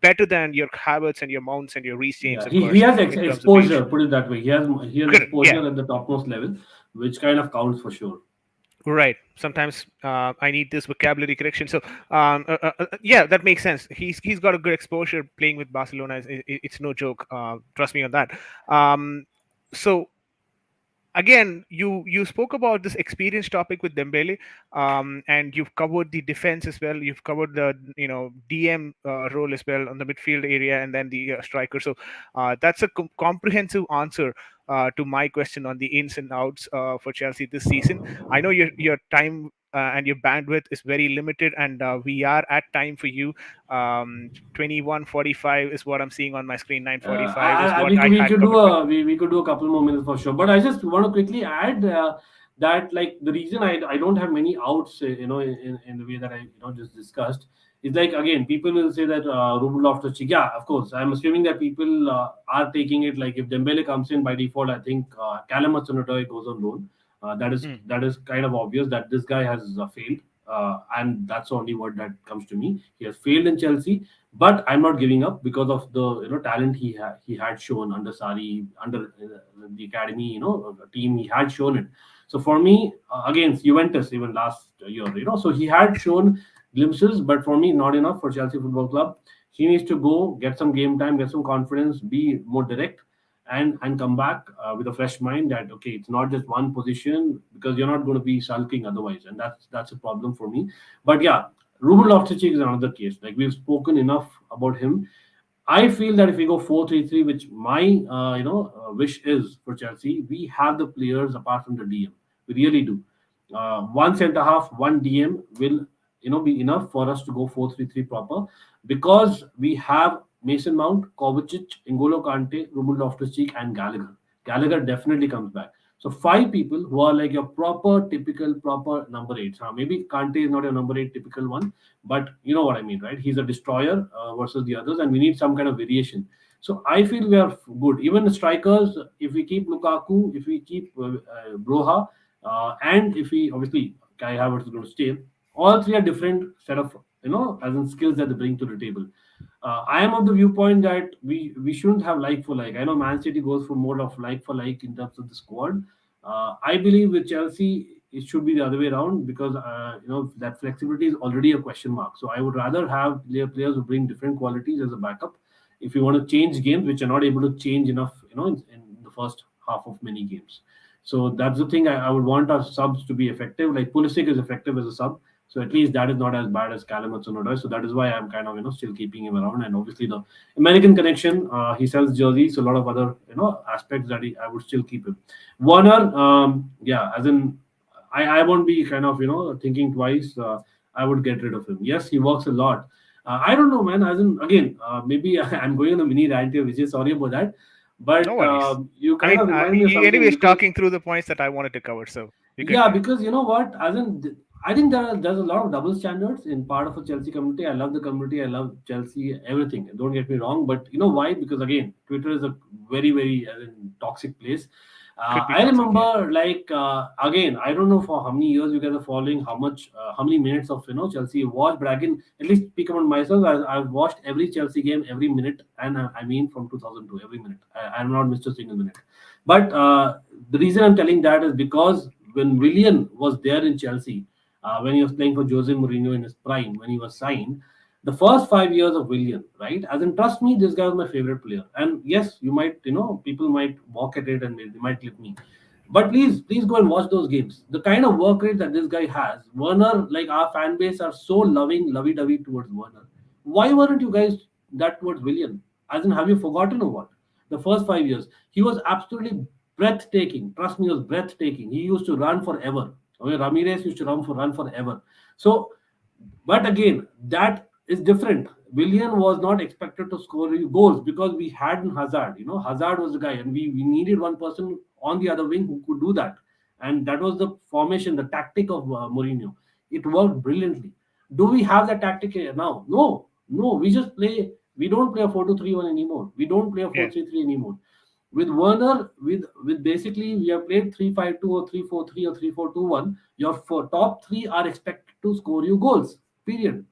better than your Havertz and your Mounts and your Reece James, of Yeah, course, he has in terms of age. exposure. Put it that way. He has Correct. Yeah. exposure at the topmost level, which kind of counts for sure. Right. Sometimes I need this vocabulary correction. So, yeah, that makes sense. He's got a good exposure playing with Barcelona. It's no joke. Trust me on that. Um, so again, you spoke about this experience topic with Dembele, and you've covered the defense as well. You've covered the DM role as well on the midfield area, and then the striker. So that's a comprehensive answer to my question on the ins and outs for Chelsea this season. I know your time. And your bandwidth is very limited, and we are at time for you. 21:45 is what I'm seeing on my screen. 9:45 is what I We had could do commitment. we could do a couple more minutes for sure. But I just want to quickly add that like the reason I don't have many outs, in the way that I just discussed is like again people will say that Ruben Loftus-Cheek. Yeah, of course. I'm assuming that people are taking it like if Dembele comes in by default, I think Callum Hudson-Odoi goes on loan. Hmm. That is kind of obvious that this guy has failed, and that's the only word that comes to me. He has failed in Chelsea, but I'm not giving up because of the talent he had shown under Sari, under the academy team. He had shown it. So for me, against Juventus even last year, so he had shown glimpses, but for me, not enough for Chelsea Football Club. He needs to go get some game time, get some confidence, be more direct, and come back with a fresh mind that okay, it's not just one position, because you're not going to be sulking otherwise, and that's a problem for me. But yeah, Ruben Loftus-Cheek is another case. Like we've spoken enough about him. I feel that if we go 4-3-3, which my wish is for Chelsea, we have the players apart from the DM. We really do. One centre half, one DM will be enough for us to go 4-3-3 proper, because we have Mason Mount, Kovacic, N'Golo Kante, Ruben Loftus-Cheek, and Gallagher. Gallagher definitely comes back. So five people who are like your proper, typical, proper number eights. Maybe Kante is not your number eight typical one, but you know what I mean, right? He's a destroyer versus the others, and we need some kind of variation. So I feel we are good. Even the strikers, if we keep Lukaku, if we keep Broha, and if we obviously Kai Havertz is going to stay, all three are different set of as in skills that they bring to the table. I am of the viewpoint that we shouldn't have like for like. I know Man City goes for more of like for like in terms of the squad. I believe with Chelsea it should be the other way around, because that flexibility is already a question mark. So I would rather have players who bring different qualities as a backup. If you want to change games which are not able to change enough, in the first half of many games. So that's the thing I would want our subs to be effective. Like Pulisic is effective as a sub. So at least that is not as bad as Callum Hudson-Odoi. So that is why I'm kind of still keeping him around. And obviously the American connection, he sells jerseys, so a lot of other aspects that I would still keep him. Warner, yeah, as in I won't be kind of thinking twice. I would get rid of him. Yes, he works a lot. I don't know, man. As in again, maybe I'm going on a mini rant here, which is sorry about that. No But worries. you I kind mean, of remind me of something anyways, because talking through the points that I wanted to cover, so you're good. yeah, because you know what? As in, I think there's a lot of double standards in part of a Chelsea community. I love the community. I love Chelsea. Everything. Don't get me wrong. But you know why? Because again, Twitter is a very as in, toxic place. Could be I toxic, yeah. remember like again, I don't know for how many years you guys are following, how many minutes of Chelsea you watch. But I can at least speak about myself. I've watched every Chelsea game every minute, and I mean from 2002 every minute. I'm not missed a single minute. But the reason I'm telling that is because when Willian was there in Chelsea, when he was playing for Jose Mourinho in his prime, when he was signed, the first 5 years of Willian, right? As in, trust me, this guy was my favorite player. And yes, you might, people might walk at it and they might clip me. But please go and watch those games. The kind of work rate that this guy has, Werner, like our fan base are so loving, lovey-dovey towards Werner. Why weren't you guys that towards Willian? As in, have you forgotten or what? The first 5 years, he was absolutely breathtaking. Trust me, he was breathtaking. He used to run forever. Okay, Ramirez used to run forever. So, but again, that is different. Willian was not expected to score goals because we had Hazard. Hazard was the guy, and we needed one person on the other wing who could do that. And that was the formation, the tactic of Mourinho. It worked brilliantly. Do we have that tactic here now? No, no. We just play. We don't play a 4-2-3-1 anymore. We don't play a Yeah. 4-3-3 anymore. With Werner, with basically we have played 3-5-2 or 3-4-3 or 3-4-2-1. Your top three are expected to score you goals. Period.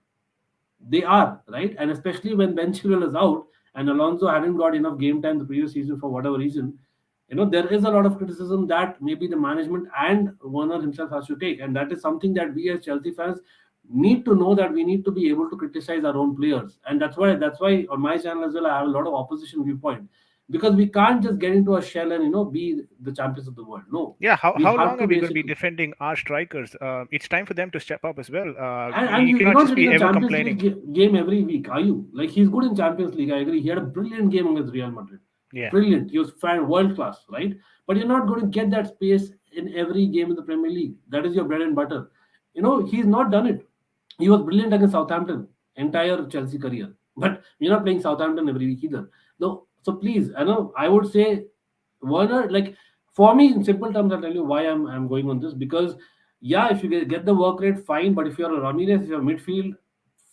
They are, right? And especially when Ben Chilwell is out and Alonso hadn't got enough game time the previous season for whatever reason, there is a lot of criticism that maybe the management and Werner himself has to take. And that is something that we as Chelsea fans need to know, that we need to be able to criticize our own players. And that's why on my channel as well, I have a lot of opposition viewpoint. Because we can't just get into a shell and be the champions of the world. No. Yeah, how, We how have long to are we going to be basically defending our strikers? It's time for them to step up as well. and You you're cannot not just getting be a ever Champions League complaining. game every week, are you? Like he's good in Champions League, I agree. He had a brilliant game against Real Madrid. Yeah, Brilliant. He was fan world class, right? But you're not going to get that space in every game in the Premier League. That is your bread and butter. He's not done it. He was brilliant against Southampton, entire Chelsea career. But we're not playing Southampton every week either. No, so please, I would say Werner, like for me, in simple terms, I'll tell you why I'm going on this because yeah, if you get the work rate, fine. But if you're a Ramirez, if you're midfield,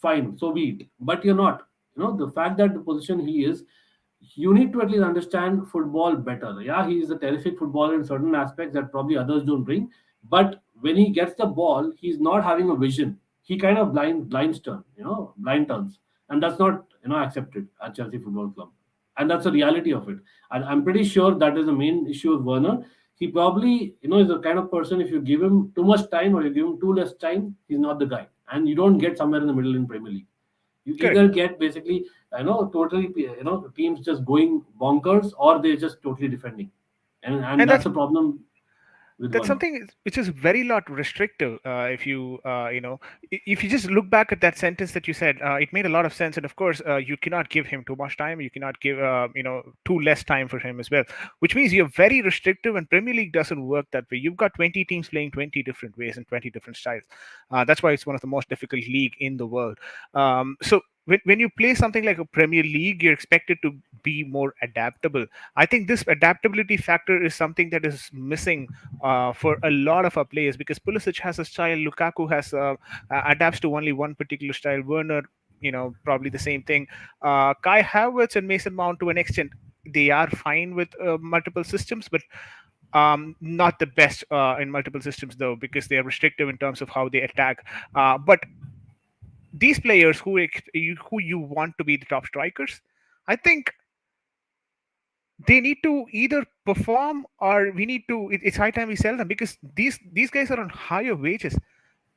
fine, so be it. But you're not. The fact that the position he is, you need to at least understand football better. Yeah, he is a terrific footballer in certain aspects that probably others don't bring. But when he gets the ball, he's not having a vision. He kind of blind turns, and that's not accepted at Chelsea Football Club, and that's the reality of it. And I'm pretty sure that is the main issue with Werner. He probably is the kind of person, if you give him too much time or you give him too less time, he's not the guy, and you don't get somewhere in the middle in Premier League. You correct. either get basically totally teams just going bonkers, or they're just totally defending, and And that's a problem with that's Werner. something which is very lot restrictive. If you if you just look back at that sentence that you said, it made a lot of sense. And of course, you cannot give him too much time. You cannot give too less time for him as well, which means you're very restrictive. And Premier League doesn't work that way. You've got 20 teams playing 20 different ways and 20 different styles. That's why it's one of the most difficult league in the world. So when you play something like a Premier League, you're expected to be more adaptable. I think this adaptability factor is something that is missing for a lot of our players, because Pulisic has a style, Lukaku has adapts to only one particular style, Werner, probably the same thing. Kai Havertz and Mason Mount, to an extent, they are fine with multiple systems, but not the best in multiple systems though, because they are restrictive in terms of how they attack. But these players who you want to be the top strikers, I think they need to either perform, or we need to it's high time we sell them, because these guys are on higher wages.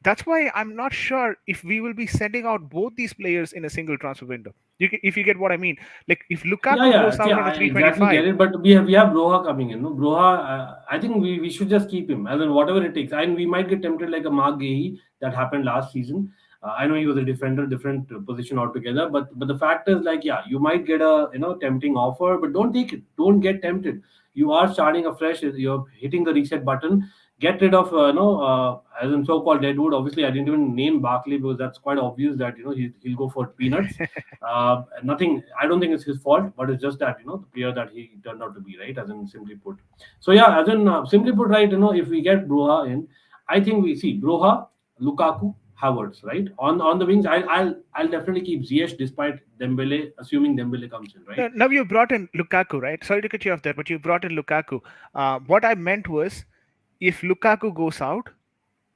That's why I'm not sure if we will be sending out both these players in a single transfer window. If you get what I mean, like if Yeah, Lukaku yeah. goes See, out on a I exactly get 325. it. But we have Broha coming in. No, Broha. I think we should just keep him, as in whatever it takes. And we might get tempted like a Mark Gehi that happened last season. I know he was a defender, different position altogether. But the fact is, like, yeah, you might get a tempting offer, but don't take it. Don't get tempted. You are starting afresh. You're hitting the reset button. Get rid of as in so-called deadwood. Obviously, I didn't even name Barkley because that's quite obvious that he'll go for peanuts. Nothing. I don't think it's his fault, but it's just that the player that he turned out to be, right? As in simply put. So yeah, as in simply put, right? If we get Broha in, I think we see Broha, Lukaku, Havertz, right? On the wings, I'll definitely keep Ziyech despite Dembele, assuming Dembele comes in, right? Now you brought in Lukaku, right? Sorry to cut you off there, but you brought in Lukaku. What I meant was, if Lukaku goes out,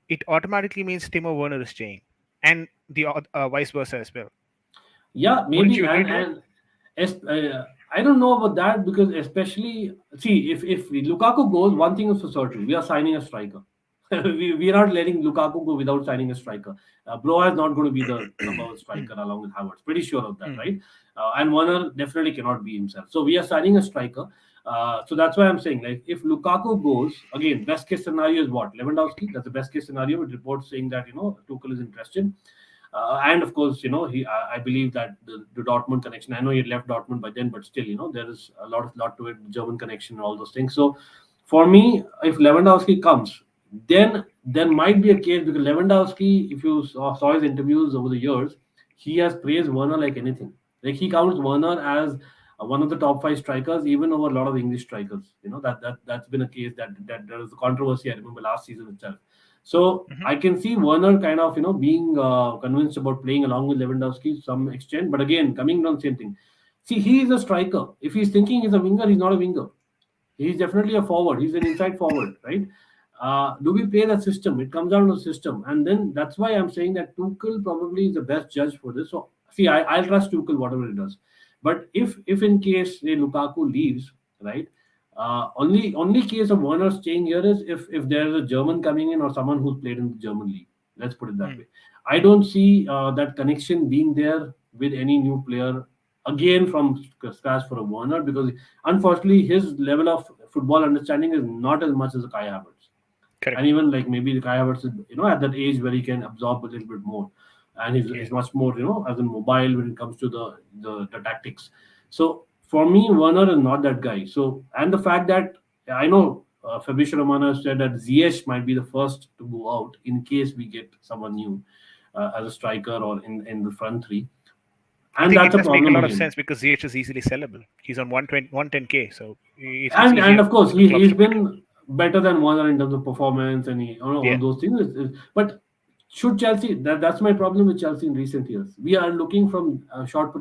it automatically means Timo Werner is staying, and the vice versa as well. Yeah, Wouldn't maybe, you agree to it? I don't know about that because especially see if Lukaku goes, one thing is for certain: we are signing a striker. We are not letting Lukaku go without signing a striker. Bro is not going to be the number one striker along with Havertz. Pretty sure of that, Mm. right? And Werner definitely cannot be himself. So we are signing a striker. So that's why I'm saying, like, if Lukaku goes again, best case scenario is what Lewandowski. That's the best case scenario with reports saying that Tuchel is interested. And of course, I believe that the Dortmund connection. I know he left Dortmund by then, but still, there is a lot to it, German connection and all those things. So, for me, if Lewandowski comes, then there might be a case because Lewandowski, if you saw his interviews over the years, he has praised Werner like anything. Like he counts Werner as one of the top five strikers, even over a lot of English strikers. That's been a case that there was a controversy. I remember last season itself. So Hmm. I can see Werner kind of being convinced about playing along with Lewandowski to some extent. But again, coming down same thing. See, he is a striker. If he's thinking he's a winger, he's not a winger. He's definitely a forward. He's an inside forward, right? Do we play that system? It comes down to the system, and then that's why I'm saying that Tuchel probably is the best judge for this. So see, I'll trust Tuchel whatever he does. But if in case say Lukaku leaves, right? Only case of Werner staying here is if there is a German coming in or someone who's played in the German league. Let's put it that Mm. way. I don't see that connection being there with any new player again from scratch for a Werner because unfortunately his level of football understanding is not as much as Kai Havertz. Correct. And even like maybe the Kai Havertz is at that age where he can absorb a little bit more, and Yeah. he's much more as a mobile when it comes to the tactics. So for me, Werner is not that guy. So and the fact that I know Fabrizio Romano said that Ziyech might be the first to go out in case we get someone new as a striker or in the front three, I and think that's it a does make a problem lot of again. sense because ZH is easily sellable. He's on 120, 110K, so it's And easier of course for clubs he's to pick him. been better than Warner in terms of performance and all Yeah. those things. But should Chelsea? That's my problem with Chelsea in recent years. We are looking from a short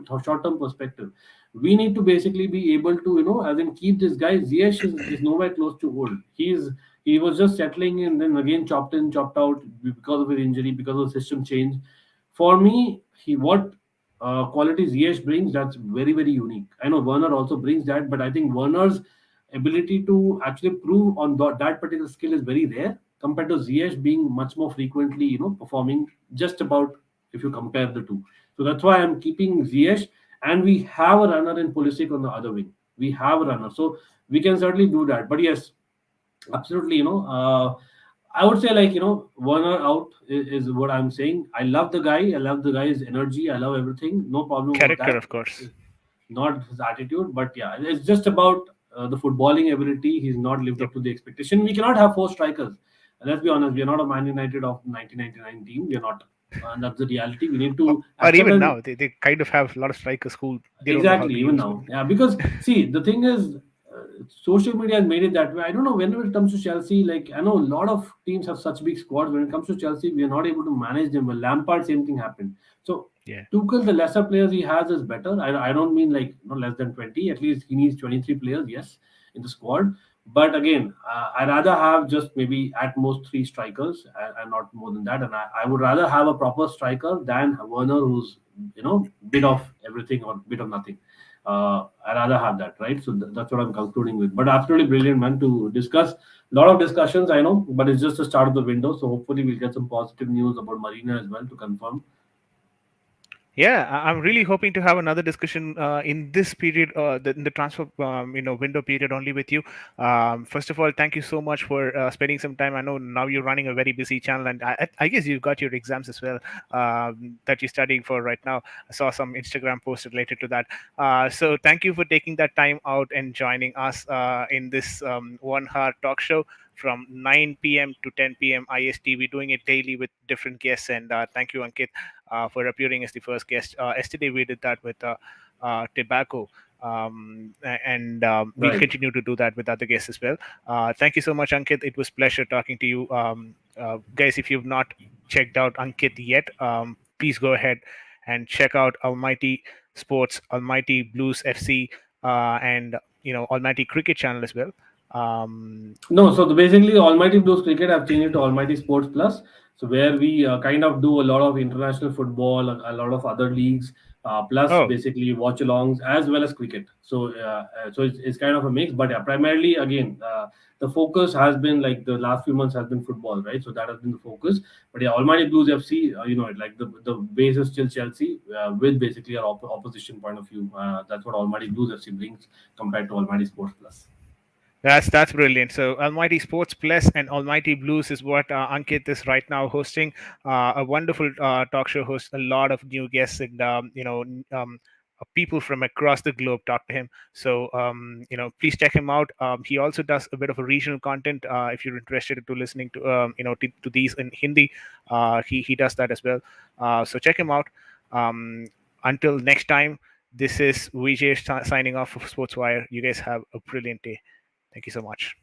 term perspective. We need to basically be able to as in keep this guy. Ziyech is nowhere close to old. He was just settling in, then again chopped in, chopped out because of his injury, because of the system change. For me, he what qualities Ziyech brings, that's very, very unique. I know Werner also brings that, but I think Werner's ability to actually prove on that particular skill is very rare compared to Ziyech being much more frequently, performing just about if you compare the two. So that's why I'm keeping Ziyech, and we have a runner in Pulisic on the other wing. We have a runner, so we can certainly do that. But yes, absolutely, I would say like Werner out is what I'm saying. I love the guy. I love the guy's energy. I love everything. No problem about Character, that. of course. Not his attitude, but yeah, it's just about the footballing ability. He's not lived Yep. up to the expectation. We cannot have four strikers. Let's be honest. We are not a Man United of 1999 team. We are not, and that's the reality. We need Or, to or accept even that. now, they kind of have a lot of strikers who they don't know how Exactly, to even use. But now. Yeah, because see, the thing is, social media has made it that way. I don't know, whenever it comes to Chelsea, like I know a lot of teams have such big squads. When it comes to Chelsea, we are not able to manage them. Well, Lampard, same thing happened. So yeah, Tuchel, the lesser players he has is better. I don't mean like less than 20. At least he needs 23 players, yes, in the squad. But again, I'd rather have just maybe at most three strikers and not more than that. And I would rather have a proper striker than Werner, who's bit of everything or bit of nothing. I rather have that, right? So that's what I'm concluding with. But absolutely brilliant, man, to discuss. A lot of discussions, I know, but it's just the start of the window. So hopefully we'll get some positive news about Marina as well to confirm. Yeah, I'm really hoping to have another discussion in this period, in the transfer, window period only with you. First of all, thank you so much for spending some time. I know now you're running a very busy channel, and I guess you've got your exams as well that you're studying for right now. I saw some Instagram posts related to that. So thank you for taking that time out and joining us in this 1 hour talk show from 9 p.m. to 10 p.m. IST. We're doing it daily with different guests, and thank you, Ankit, for appearing as the first guest. Yesterday we did that with Tobacco. And we'll Right. continue to do that with other guests as well. Thank you so much, Ankit. It was pleasure talking to you, guys. If you've not checked out Ankit yet, please go ahead and check out Almighty Sports, Almighty Blues FC, and Almighty Cricket channel as well. Um, No, so basically, Almighty Blues Cricket have changed it to Almighty Sports Plus. So where we kind of do a lot of international football, a lot of other leagues, plus oh, basically watch-alongs as well as cricket. So it's kind of a mix. But yeah, primarily again, the focus has been like the last few months has been football, right? So that has been the focus. But yeah, Almighty Blues FC, like the base is still Chelsea with basically an opposition point of view. That's what Almighty Blues FC brings compared to Almighty Sports Plus. that's brilliant. So Almighty Sports Plus and Almighty Blues is what Ankit is right now hosting. A wonderful talk show host. A lot of new guests and people from across the globe talk to him. So please check him out. He also does a bit of a regional content. If you're interested to listening to to these in Hindi, he does that as well. So check him out. Um, until next time, this is Vijay signing off for Sportswire. You guys have a brilliant day. Thank you so much.